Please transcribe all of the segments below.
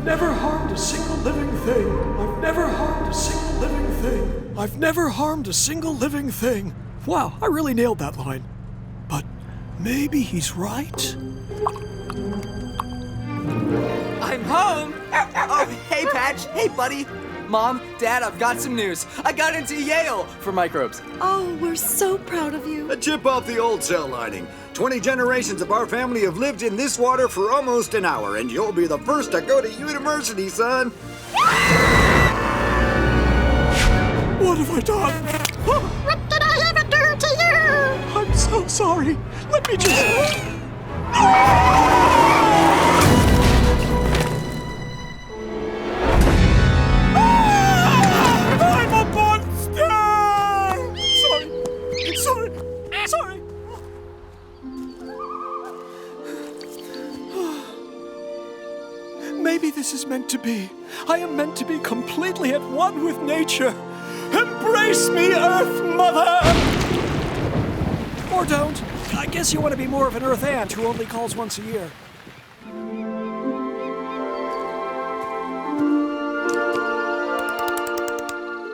never harmed a single living thing. I've never harmed a single living thing. I've never harmed a single living thing. Wow, I really nailed that line. But maybe he's right. I'm home! Oh, hey, Patch. Hey, buddy. Mom, Dad, I've got some news. I got into Yale for microbes. Oh, we're so proud of you. A chip off the old cell lining. 20 generations of our family have lived in this water for almost an hour, and you'll be the first to go to university, son. What have I done? What did I ever do to you? I'm so sorry. Let me just... I'm a monster! Sorry. Maybe this is meant to be. I am meant to be completely at one with nature. Embrace me, Earth Mother! Or don't. I guess you want to be more of an Earth ant who only calls once a year.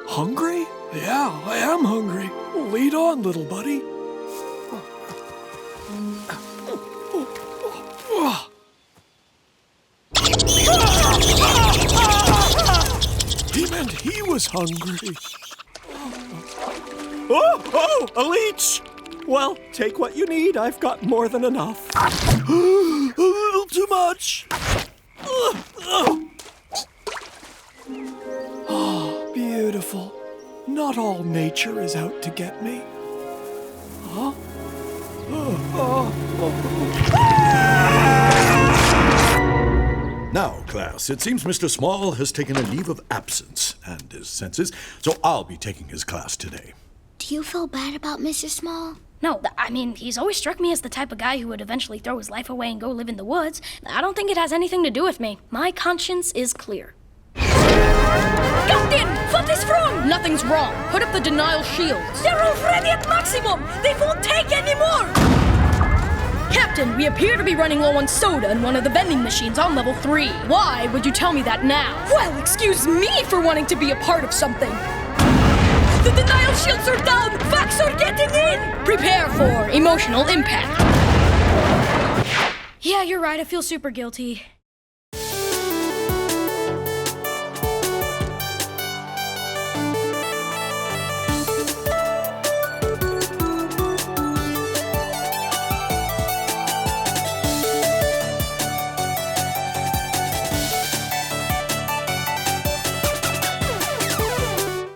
Hungry? Yeah, I am hungry. Lead on, little buddy. He meant he was hungry. Oh, a leech! Well, take what you need. I've got more than enough. A little too much. Oh, beautiful. Not all nature is out to get me. Huh? Now, class, it seems Mr. Small has taken a leave of absence and his senses, so I'll be taking his class today. Do you feel bad about Mr. Small? No, I mean, he's always struck me as the type of guy who would eventually throw his life away and go live in the woods. I don't think it has anything to do with me. My conscience is clear. Captain, what is wrong? Nothing's wrong. Put up the denial shields. They're already at maximum. They won't take any more. Captain, we appear to be running low on soda in one of the vending machines on level 3. Why would you tell me that now? Well, excuse me for wanting to be a part of something. The denial shields are down. Facts are getting in. Prepare for emotional impact. Yeah, you're right. I feel super guilty.